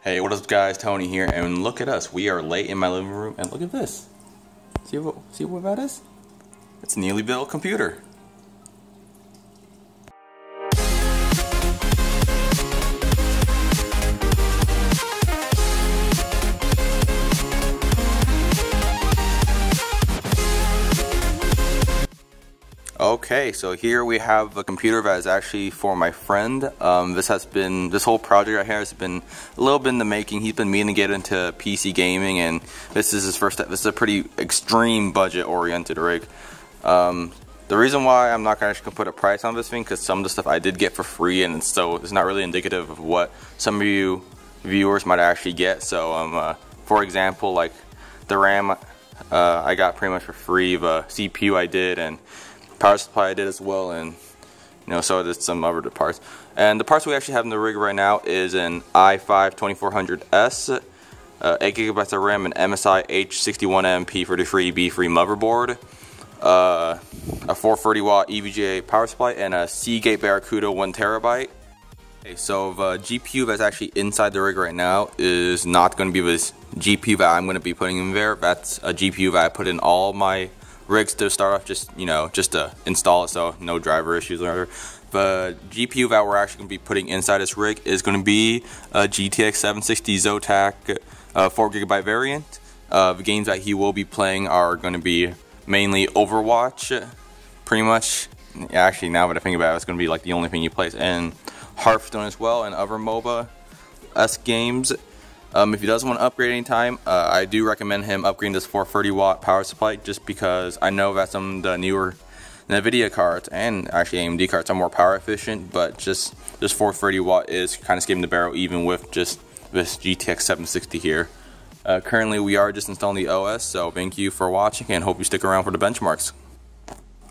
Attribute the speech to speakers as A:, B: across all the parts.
A: Hey, what up guys, Tony here, and look at us. We are late in my living room, and look at this. See what that is? It's a newly built computer. Okay, so here we have a computer that is actually for my friend. This whole project right here has been a little bit in the making. He's been meaning to get into PC gaming, and this is his first step. This is a pretty extreme budget-oriented rig. The reason why I'm not actually gonna put a price on this thing, because some of the stuff I did get for free, and so it's not really indicative of what some of you viewers might actually get. So, for example, like the RAM, I got pretty much for free. The CPU I did, and power supply I did as well, and so did some other parts. And the parts we actually have in the rig right now is an i5-2400S, 8 GB of RAM, an MSI H61M-P33 B3 motherboard, a 430 watt EVGA power supply, and a Seagate Barracuda 1 TB. Okay, so the GPU that's actually inside the rig right now is not going to be this GPU that I'm going to be putting in there. That's a GPU that I put in all my rigs to start off, just to install it, so no driver issues or whatever. The GPU that we're actually going to be putting inside this rig is going to be a GTX 760 Zotac 4 GB variant. The games that he will be playing are going to be mainly Overwatch, pretty much. Actually, now that I think about it, it's going to be like the only thing he plays, and Hearthstone as well, and other MOBA games. If he doesn't want to upgrade anytime, I do recommend him upgrading this 430 watt power supply, just because I know that some of the newer NVIDIA cards and actually AMD cards are more power efficient, but just this 430 watt is kind of skipping the barrel even with just this GTX 760 here. Currently we are just installing the OS, so thank you for watching and hope you stick around for the benchmarks.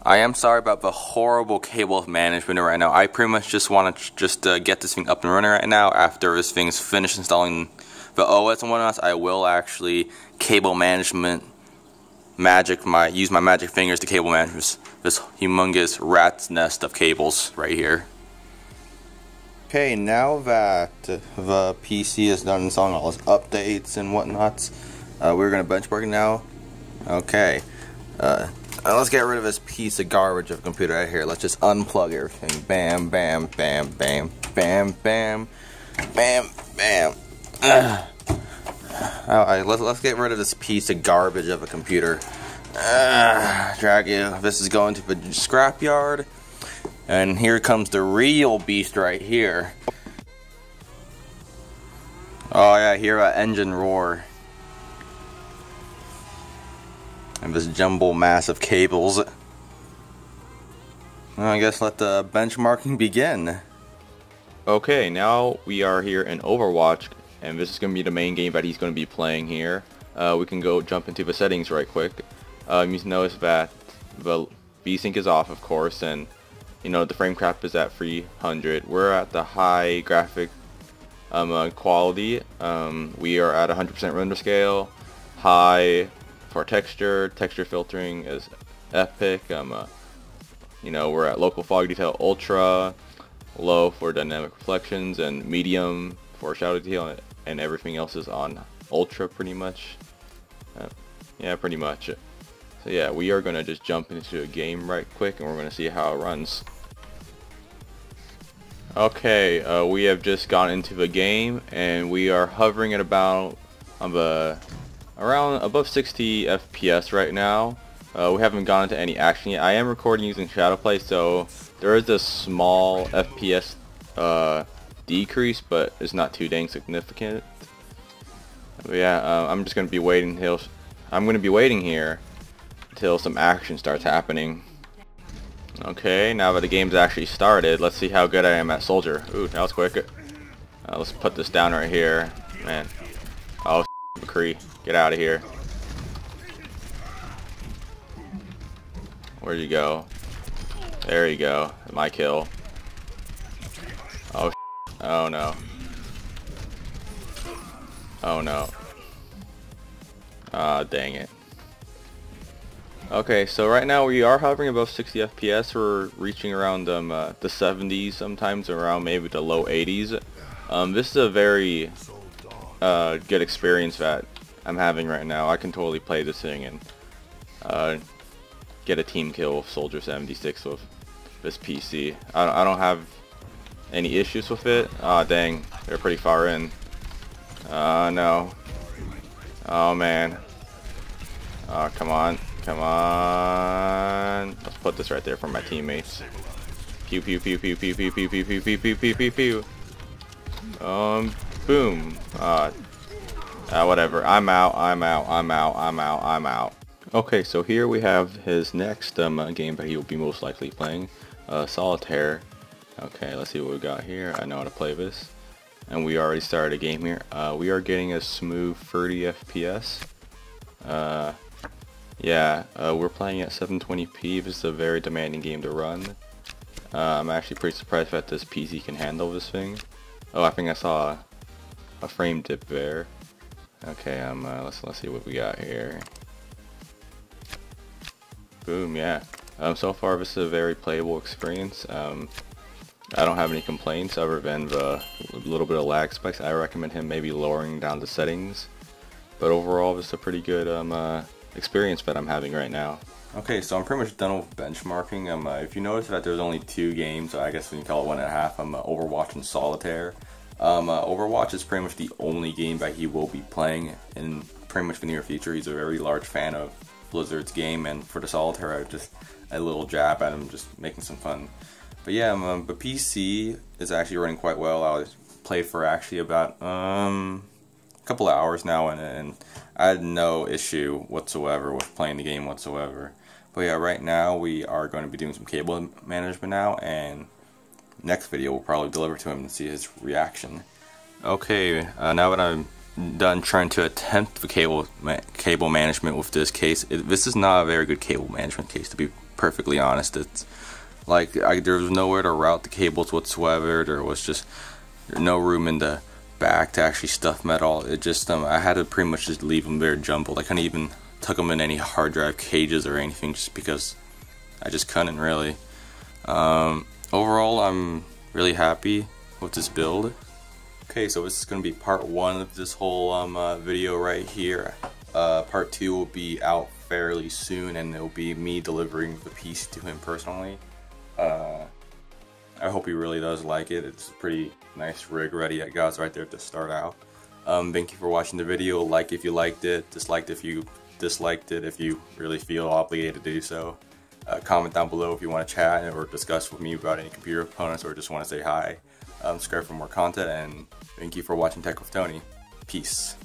A: I am sorry about the horrible cable management right now. I pretty much just want to get this thing up and running right now. After this thing's finished installing the OS and whatnot, I will actually cable management use my magic fingers to cable manage this humongous rat's nest of cables right here. Okay, now that the PC is done installing all its updates and whatnots, we're gonna benchmark it now. Okay, let's get rid of this piece of garbage of a computer right here. Let's just unplug everything. Bam, bam, bam, bam, bam, bam, bam, bam. Alright, let's get rid of this piece of garbage of a computer. Drag you. This is going to the scrapyard, and here comes the real beast right here. Oh yeah, hear that engine roar. And this jumble mass of cables. Well, I guess let the benchmarking begin.
B: Okay, now we are here in Overwatch, and this is going to be the main game that he's going to be playing here. We can go jump into the settings right quick. You notice that the VSync is off, of course, and the frame cap is at 300. We're at the high graphic quality. We are at 100% render scale. High for texture filtering is epic. We're at local fog detail ultra. Low for dynamic reflections, and medium for shadow detail, and everything else is on ultra pretty much. Yeah, pretty much. So yeah, we are going to just jump into a game right quick, and we're going to see how it runs. Okay, we have just gone into the game, and we are hovering at about around above 60 FPS right now. We haven't gone into any action yet. I am recording using Shadowplay, so there is a small FPS decrease, but it's not too dang significant. But yeah, I'm just gonna be waiting here until some action starts happening. Okay, now that the game's actually started, let's see how good I am at Soldier. Ooh, that was quick. Let's put this down right here, man. Oh, McCree, get out of here. Where'd you go? There you go. My kill. Oh, oh no. Oh no. Ah, dang it. Okay, so right now we are hovering above 60 FPS. We're reaching around the 70s, sometimes around maybe the low 80s. This is a very good experience that I'm having right now. I can totally play this thing and get a team kill with Soldier 76 with this PC. I don't have any issues with it. Aw, dang, they're pretty far in. No. Oh man. Come on, come on. Let's put this right there for my teammates. Pew pew pew pew pew pew pew pew pew pew pew pew pew pew. Boom. Whatever. I'm out. Okay, so here we have his next game that he will be most likely playing, Solitaire. Okay, let's see what we got here. I know how to play this. And we already started a game here. We are getting a smooth 30 FPS. We're playing at 720p. This is a very demanding game to run. I'm actually pretty surprised that this PC can handle this thing. Oh, I think I saw a frame dip there. Okay, let's see what we got here. Boom, yeah. So far this is a very playable experience. I don't have any complaints other than the little bit of lag spikes. I recommend him maybe lowering down the settings. But overall, this is a pretty good experience that I'm having right now. Okay, so I'm pretty much done with benchmarking. If you notice that there's only 2 games, I guess we can call it 1.5. Overwatch and Solitaire. Overwatch is pretty much the only game that he will be playing in pretty much the near future. He's a very large fan of Blizzard's game, and for the Solitaire, I just a little jab at him, just making some fun. But yeah, the PC is actually running quite well. I played for actually about a couple of hours now, and I had no issue whatsoever with playing the game whatsoever. But yeah, right now we are going to be doing some cable management now, and next video we'll probably deliver to him and see his reaction. Okay, now that I'm done trying to attempt the cable management with this case, this is not a very good cable management case, to be perfectly honest. It's like there was nowhere to route the cables whatsoever. There was just no room in the back to actually stuff them at all. It just I had to pretty much just leave them very jumbled. I couldn't even tuck them in any hard drive cages or anything, just because I just couldn't really. Overall, I'm really happy with this build. Okay, so this is going to be part 1 of this whole video right here. Part 2 will be out fairly soon, and it'll be me delivering the piece to him personally. I hope he really does like it. It's a pretty nice rig ready. I got right there to start out. Thank you for watching the video. Like if you liked it, dislike if you disliked it, if you really feel obligated to do so. Comment down below if you want to chat or discuss with me about any computer components, or just want to say hi. Subscribe for more content, and thank you for watching Tech with Tony. Peace.